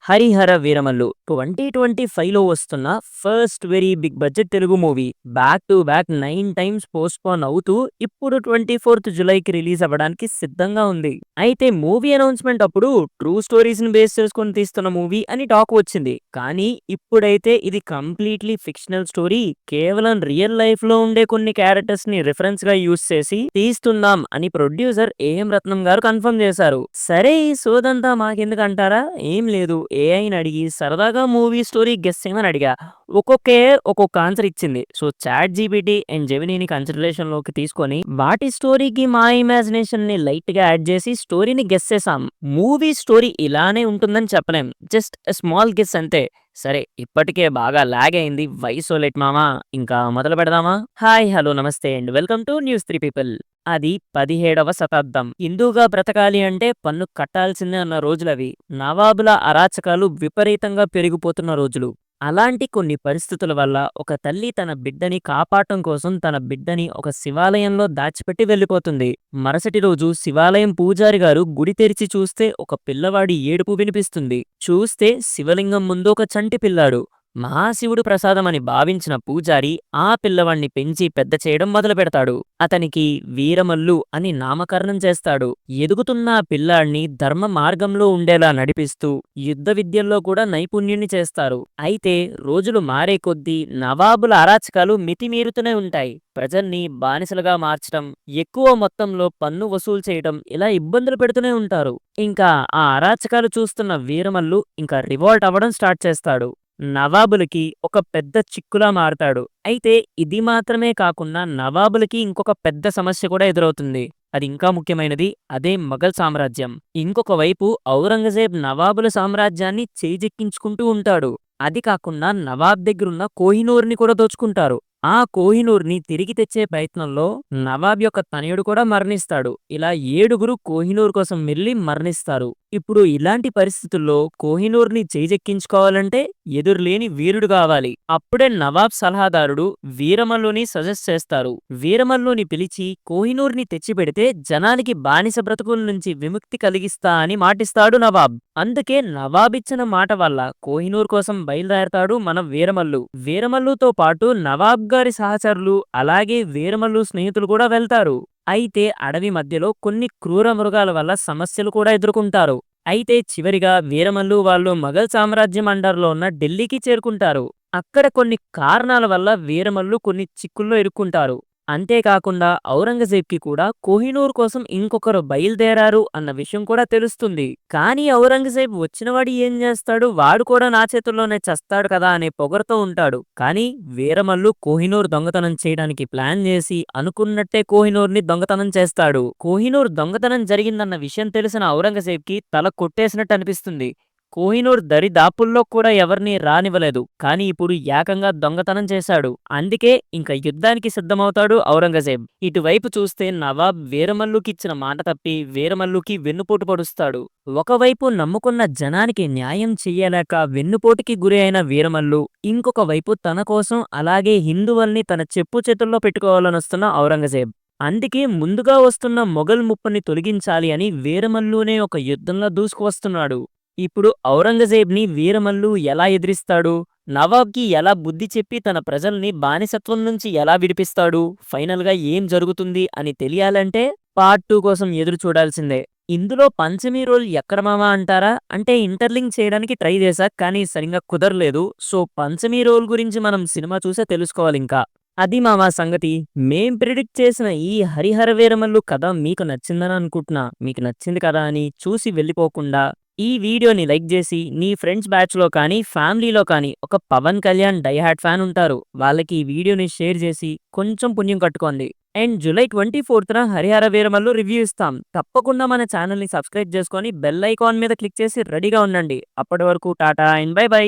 హరిహర వీరమల్లు 2025లో వస్తున్న first very big budget Telugu movie back to back 9 times postpone అవుతూ ఇప్పుడు 24థ్ జులైకి రిలీజ్ అవ్వడానికి సిద్ధంగా ఉంది. అయితే మూవీ అనౌన్స్‌మెంట్ అప్పుడు ట్రూ స్టోరీస్‌ని బేస్ చేసుకొని తీస్తున్న మూవీ అని టాక్ వచ్చింది. కానీ ఇప్పుడైతే ఇది కంప్లీట్‌లీ ఫిక్షనల్ స్టోరీ. కేవలం రియల్ లైఫ్‌లో ఉండే కొన్ని క్యారెక్టర్స్‌ని రిఫరెన్స్‌గా యూజ్ చేసి తీస్తున్నాం అని ప్రొడ్యూసర్ ఏఎం రత్నం గారు కన్ఫర్మ్ చేశారు. సరే ఈ సోదంతా మాకెందుకంటారా? ఏం లేదు. ఏఐని అడిగి సరదాగా మూవీ స్టోరీ గెస్ చేయమని అడిగా. ఒక్కొక్క ఆన్సర్ ఇచ్చింది. సో చాట్ జీపీటీ అండ్ జెమినీని కన్సిడరేషన్‌లోకి తీసుకొని వాటి స్టోరీకి మా ఇమాజినేషన్‌ని లైట్‌గా యాడ్ చేసి స్టోరీని గెస్ చేసాం. మూవీ స్టోరీ ఇలానే ఉంటుందని చెప్పలేం. జస్ట్ ఎ స్మాల్ గెస్ అంతే. సరే ఇప్పటికే బాగా లాగ్ అయింది. వైసోలెట్ మామ. ఇంకా మొదలు పెడదామా? హాయ్, హలో, నమస్తే and welcome to news 3 people. అది 17వ శతాబ్దం. హిందూగా బ్రతకాలి అంటే పన్ను కట్టాల్సిందే అన్న రోజులవి. నవాబుల అరాచకాలు విపరీతంగా పెరిగిపోతున్న రోజులు. అలాంటి కొన్ని పరిస్థితుల వల్ల ఒక తల్లి తన బిడ్డని కాపాడటం కోసం తన బిడ్డని ఒక శివాలయంలో దాచిపెట్టి వెళ్ళిపోతుంది. మరుసటి రోజు శివాలయం పూజారి గారు గుడి తెరిచి చూస్తే ఒక పిల్లవాడి ఏడుపు వినిపిస్తుంది. చూస్తే శివలింగం ముందు ఒక చంటి పిల్లాడు. మహాశివుడు ప్రసాదమని భావించిన పూజారి ఆ పిల్లవాణ్ణి పెంచి పెద్ద చేయడం మొదలు పెడతాడు. అతనికి వీరమల్లు అని నామకరణం చేస్తాడు. ఎదుగుతున్న ఆ పిల్లాడిని ధర్మ మార్గంలో ఉండేలా నడిపిస్తూ యుద్ధ విద్యల్లో కూడా నైపుణ్యుని చేస్తారు. అయితే రోజులు మారే కొద్దీ నవాబుల అరాచకాలు మితిమీరుతూనే ఉంటాయి. ప్రజల్ని బానిసలుగా మార్చడం, ఎక్కువ మొత్తంలో పన్ను వసూలు చేయడం ఇలా ఇబ్బందులు పెడుతూనే ఉంటారు. ఇంకా ఆ అరాచకాలు చూస్తున్న వీరమల్లు ఇంకా రివాల్ట్ అవ్వడం స్టార్ట్ చేస్తాడు. నవాబులకి ఒక పెద్ద చిక్కులా మారతాడు. అయితే ఇది మాత్రమే కాకుండా నవాబులకి ఇంకొక పెద్ద సమస్య కూడా ఎదురవుతుంది. అది ఇంకా ముఖ్యమైనది. అదే మొఘల్ సామ్రాజ్యం. ఇంకొక వైపు ఔరంగజేబ్ నవాబుల సామ్రాజ్యాన్ని చేజిక్కించుకుంటూ ఉంటాడు. అది కాకుండా నవాబ్ దగ్గరున్న కోహినూర్ని కూడా దోచుకుంటారు. ఆ కోహినూర్ని తిరిగి తెచ్చే ప్రయత్నంలో నవాబ్ యొక్క తనయుడు కూడా మరణిస్తాడు. ఇలా 7గురు కోహినూర్ కోసం వెళ్లి మరణిస్తారు. ఇప్పుడు ఇలాంటి పరిస్థితుల్లో కోహినూర్ని చేజెక్కించుకోవాలంటే ఎదురులేని వీరుడు కావాలి. అప్పుడే నవాబ్ సలహాదారుడు వీరమల్లుని సజెస్ట్ చేస్తారు. వీరమల్లుని పిలిచి కోహినూర్ని తెచ్చిపెడితే జనానికి బానిస బ్రతుకుల నుంచి విముక్తి కలిగిస్తా అని మాటిస్తాడు నవాబ్. అందుకే నవాబిచ్చిన మాట వల్ల కోహినూర్ కోసం బయలుదేరతాడు మన వీరమల్లు. వీరమల్లుతో పాటు నవాబ్ గారి సహచరులు అలాగే వీరమల్లు స్నేహితులు కూడా వెళ్తారు. అయితే అడవి మధ్యలో కొన్ని క్రూర మృగాల వల్ల సమస్యలు కూడా ఎదుర్కొంటారు. అయితే చివరిగా వీరమల్లు వాళ్ళు మొఘల్ సామ్రాజ్యం అండర్లో ఉన్న ఢిల్లీకి చేరుకుంటారు. అక్కడ కొన్ని కారణాల వల్ల వీరమల్లు కొన్ని చిక్కుల్లో ఇరుక్కుంటారు. అంతేకాకుండా ఔరంగజేబ్కి కూడా కోహినూర్ కోసం ఇంకొకరు బయలుదేరారు అన్న విషయం కూడా తెలుస్తుంది. కానీ ఔరంగజేబ్ వచ్చినవాడు ఏం చేస్తాడు, వాడు కూడా నా చేతుల్లోనే చస్తాడు కదా అనే పొగరుతో ఉంటాడు. కానీ వీరమల్లు కోహినూర్ దొంగతనం చేయడానికి ప్లాన్ చేసి అనుకున్నట్టే కోహినూర్ని దొంగతనం చేస్తాడు. కోహినూర్ దొంగతనం జరిగిందన్న విషయం తెలిసిన ఔరంగజేబ్కి తల కొట్టేసినట్టు అనిపిస్తుంది. కోహినూర్ దరిదాపుల్లో కూడా ఎవరిని రానివ్వలేదు. కానీ ఇప్పుడు ఏకంగా దొంగతనం చేశాడు. అందుకే ఇంకా యుద్ధానికి సిద్ధమవుతాడు ఔరంగజేబ్. ఇటువైపు చూస్తే నవాబ్ వీరమల్లుకిచ్చిన మాట తప్పి వీరమల్లుకి వెన్నుపోటు పొడుస్తాడు. ఒకవైపు నమ్ముకున్న జనానికి న్యాయం చెయ్యలేక వెన్నుపోటుకి గురి అయిన వీరమల్లు, ఇంకొక వైపు తన కోసం అలాగే హిందువుల్ని తన చెప్పు చేతుల్లో పెట్టుకోవాలనొస్తున్న ఔరంగజేబ్. అందుకే ముందుగా వస్తున్న మొఘల్ ముప్పుని తొలగించాలి అని వీరమల్లునే ఒక యుద్ధంలో దూసుకువస్తున్నాడు. ఇప్పుడు ఔరంగజేబ్ని వీరమల్లు ఎలా ఎదిరిస్తాడు? నవాబ్కి ఎలా బుద్ధి చెప్పి తన ప్రజల్ని బానిసత్వం నుంచి ఎలా విడిపిస్తాడు? ఫైనల్గా ఏం జరుగుతుంది అని తెలియాలంటే పార్ట్ 2 కోసం ఎదురు చూడాల్సిందే. ఇందులో పంచమి రోల్ ఎక్కడ మామా అంటారా? అంటే ఇంటర్లింక్ చేయడానికి ట్రై చేశా కానీ సరిగ్గా కుదరలేదు. సో పంచమి రోల్ గురించి మనం సినిమా చూసే తెలుసుకోవాలింకా. అది మామా సంగతి. మేం ప్రిడిక్ట్ చేసిన ఈ హరిహర వీరమల్లు కథ మీకు నచ్చిందని అనుకుంటున్నా. మీకు నచ్చింది కదా అని చూసి వెళ్ళిపోకుండా ఈ వీడియోని లైక్ చేసి నీ ఫ్రెండ్స్ బ్యాచ్లో కానీ ఫ్యామిలీలో కానీ ఒక పవన్ కళ్యాణ్ డైహార్డ్ ఫ్యాన్ ఉంటారు. వాళ్ళకి ఈ వీడియోని షేర్ చేసి కొంచెం పుణ్యం కట్టుకోండి. అండ్ జూలై 24న హరిహర వీరమల్లు రివ్యూ ఇస్తాం. తప్పకుండా మన ఛానల్ని సబ్స్క్రైబ్ చేసుకొని బెల్ ఐకాన్ మీద క్లిక్ చేసి రెడీగా ఉండండి. అప్పటి వరకు టాటా అండ్ బై బై.